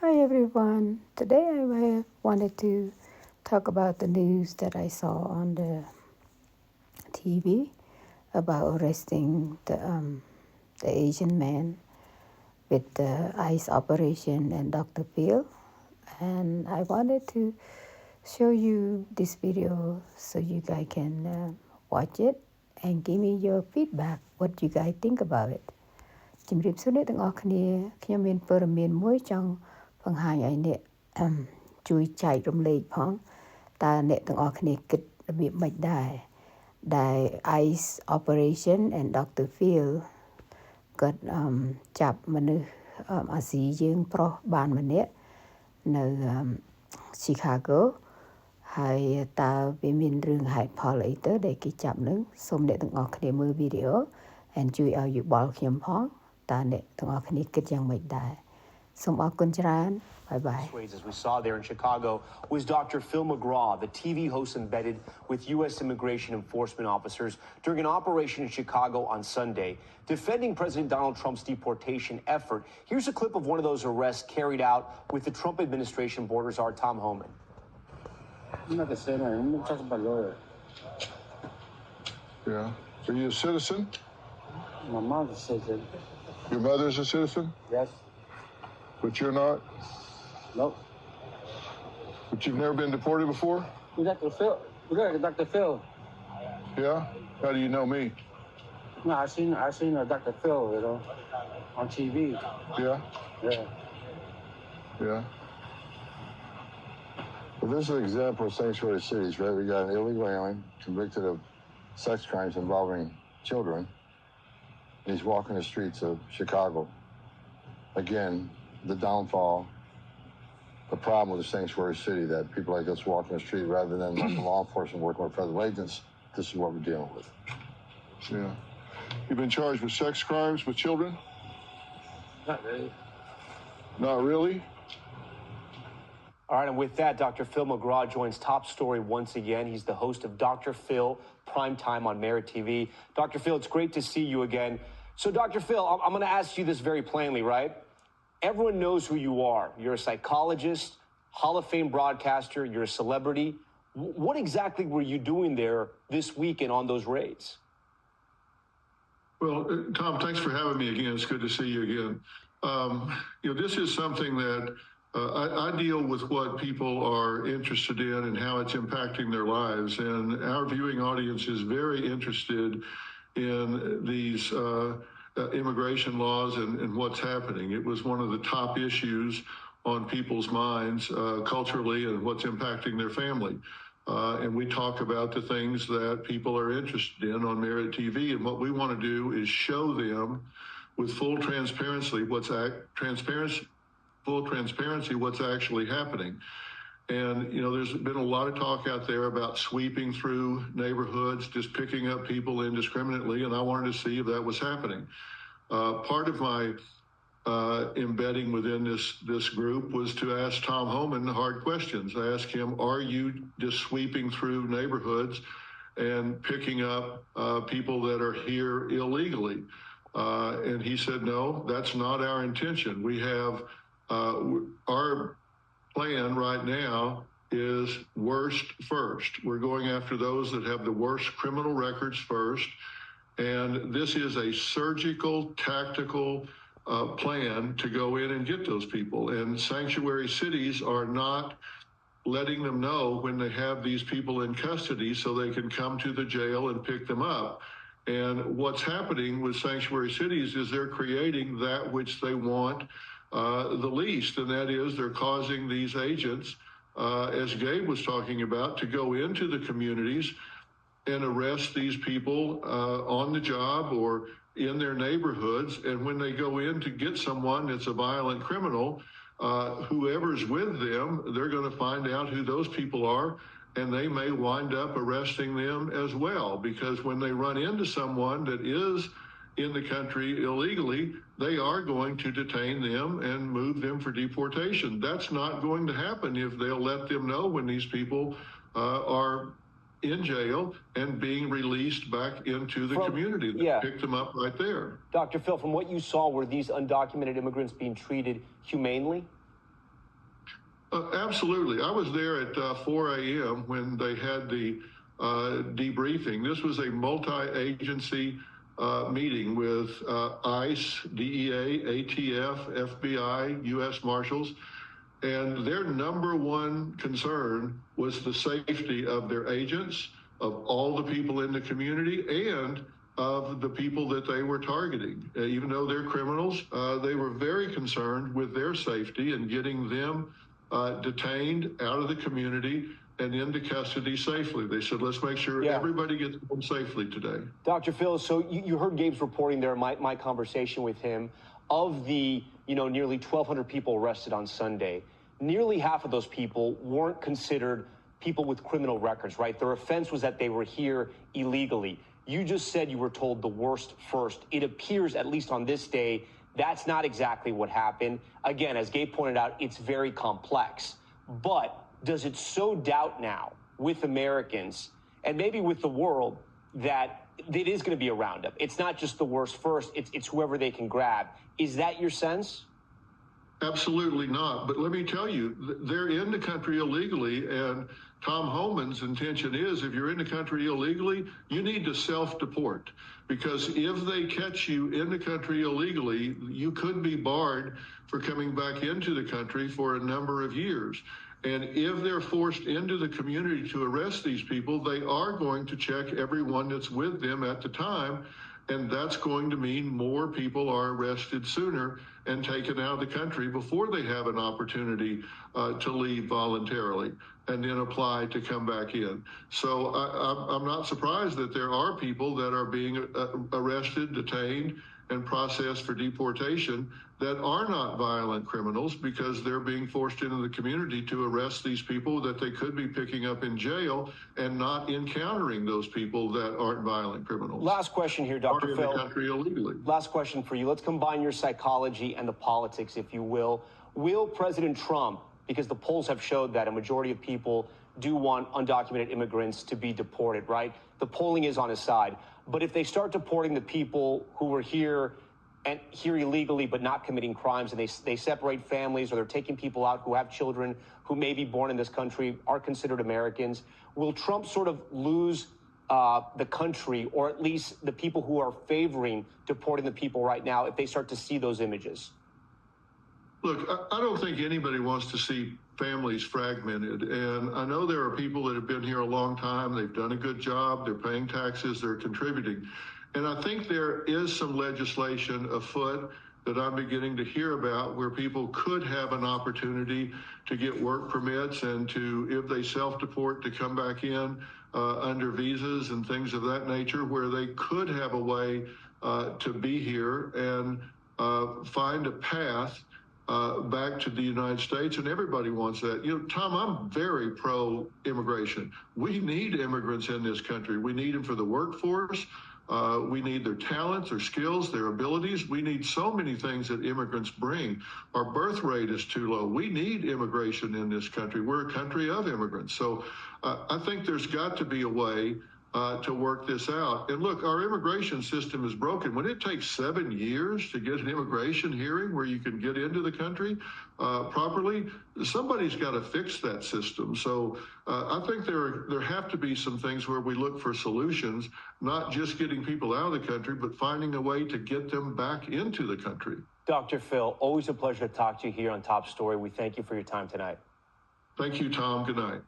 Hi everyone. Today I wanted to talk about the news that I saw on the TV about arresting the Asian man with the ICE operation and Dr. Phil. And I wanted to show you this video so you guys can watch it and give me your feedback, what you guys think about it. ជំរាបសួរអ្នកទាំងអស់គ្នាខ្ញុំមានព័ត៌មានមួយចង់បង្ហាញឲ្យអ្នកជួយចែករំលែកផងតើអ្នកទាំងអស់គ្នាគិតរបៀបម៉េចដែរដែល ICE operation and Dr. Phil គាត់ចាប់មនុស្សអាស៊ីយើងប្រុសបានម្នាក់នៅ Chicago ហើយតើវាមានរឿងហេតុផលអីទៅដែលគេចាប់នឹងសូមអ្នកទាំងអស់គ្នាមើលវីដេអូ and ជួយឲ្យយោបល់ខ្ញុំផងតើអ្នកទាំងអស់គ្នាគិតយ៉ាងម៉េចដែរសូមអរគុណច្រើន Bye bye. As we saw there in Chicago was Dr. Phil McGraw, the TV host embedded with U.S. immigration enforcement officers during an operation in Chicago on Sunday, defending President Donald Trump's deportation effort. Here's a clip of one of those arrests carried out with the Trump administration border czar Tom Homan. I'm not going to say that. I'm going to talk about lawyer. Yeah. Are you a citizen? My mom's a citizen. Your mother's a citizen? Yes. But you're not? Nope. But you've never been deported before? We Dr. Phil. We got Dr. Phil. Yeah? How do you know me? No, I seen Dr. Phil, on TV. Yeah? Yeah. Yeah. Well, this is an example of sanctuary cities, right? We got an illegal alien convicted of sex crimes involving children. He's walking the streets of Chicago. Again, the downfall, the problem with the sanctuary city, that people like us walk in the street rather than law enforcement working with federal agents. This is what we're dealing with. Yeah. You've been charged with sex crimes with children? Not really. Not really? All right, and with that, Dr. Phil McGraw joins Top Story once again. He's the host of Dr. Phil, Primetime on Merit TV. Dr. Phil, it's great to see you again. So, Dr. Phil, I'm going to ask you this very plainly, right? Everyone knows who you are. You're a psychologist, Hall of Fame broadcaster, you're a celebrity. What exactly were you doing there this weekend on those raids? Well, Tom, thanks for having me again. It's good to see you again. This is something that I deal with what people are interested in and how it's impacting their lives. And our viewing audience is very interested in these immigration laws and what's happening. It was one of the top issues on people's minds culturally and what's impacting their family. And we talk about the things that people are interested in on Merit TV. And what we want to do is show them with full transparency what's actually happening. And, there's been a lot of talk out there about sweeping through neighborhoods, just picking up people indiscriminately, and I wanted to see if that was happening. Part of my embedding within this group was to ask Tom Homan hard questions. I asked him, are you just sweeping through neighborhoods and picking up people that are here illegally? And he said, no, that's not our intention. We have our plan right now is worst first. We're going after those that have the worst criminal records first. And this is a surgical, tactical plan to go in and get those people. And sanctuary cities are not letting them know when they have these people in custody so they can come to the jail and pick them up. And what's happening with sanctuary cities is they're creating that which they want the least, and that is they're causing these agents, as Gabe was talking about, to go into the communities and arrest these people on the job or in their neighborhoods. And when they go in to get someone that's a violent criminal, whoever's with them, they're going to find out who those people are, and they may wind up arresting them as well. Because when they run into someone that is in the country illegally, they are going to detain them and move them for deportation. That's not going to happen if they'll let them know when these people are in jail and being released back into the community. Pick them up right there. Dr. Phil, from what you saw, were these undocumented immigrants being treated humanely? Absolutely. I was there at 4 a.m. when they had the debriefing. This was a multi-agency meeting with ICE, DEA, ATF, FBI, U.S. Marshals, and their number one concern was the safety of their agents, of all the people in the community, and of the people that they were targeting. Even though they're criminals, they were very concerned with their safety and getting them detained out of the community and into custody safely. They said, let's make sure everybody gets home safely today. Dr. Phil, so you heard Gabe's reporting there, my conversation with him. Of the, nearly 1,200 people arrested on Sunday, nearly half of those people weren't considered people with criminal records, right? Their offense was that they were here illegally. You just said you were told the worst first. It appears, at least on this day, that's not exactly what happened. Again, as Gabe pointed out, it's very complex. But does it sow doubt now with Americans and maybe with the world that it is going to be a roundup? It's not just the worst first, it's whoever they can grab. Is that your sense? Absolutely not. But let me tell you, they're in the country illegally, and Tom Homan's intention is, if you're in the country illegally, you need to self-deport, because if they catch you in the country illegally, you could be barred for coming back into the country for a number of years. And if they're forced into the community to arrest these people, they are going to check everyone that's with them at the time. And that's going to mean more people are arrested sooner and taken out of the country before they have an opportunity to leave voluntarily and then apply to come back in. So I'm not surprised that there are people that are being arrested, detained, and processed for deportation that are not violent criminals, because they're being forced into the community to arrest these people that they could be picking up in jail and not encountering those people that aren't violent criminals. Last question here, Dr. Phil. In the country illegally. Last question for you. Let's combine your psychology and the politics, if you will. Will President Trump, because the polls have showed that a majority of people do want undocumented immigrants to be deported, right? The polling is on his side. But if they start deporting the people who were here illegally but not committing crimes, and they separate families, or they're taking people out who have children who may be born in this country, are considered Americans, will Trump sort of lose the country, or at least the people who are favoring deporting the people right now, if they start to see those images? Look, I don't think anybody wants to see families fragmented. And I know there are people that have been here a long time. They've done a good job. They're paying taxes. They're contributing. And I think there is some legislation afoot that I'm beginning to hear about, where people could have an opportunity to get work permits and to, if they self-deport, to come back in under visas and things of that nature, where they could have a way to be here and find a path back to the United States. And everybody wants that. Tom, I'm very pro-immigration. We need immigrants in this country. We need them for the workforce. We need their talents, their skills, their abilities. We need so many things that immigrants bring. Our birth rate is too low. We need immigration in this country. We're a country of immigrants. So I think there's got to be a way to work this out. And look, our immigration system is broken. When it takes 7 years to get an immigration hearing where you can get into the country properly, somebody's got to fix that system. So I think there have to be some things where we look for solutions, not just getting people out of the country, but finding a way to get them back into the country. Dr. Phil, always a pleasure to talk to you here on Top Story. We thank you for your time tonight. Thank you, Tom. Good night.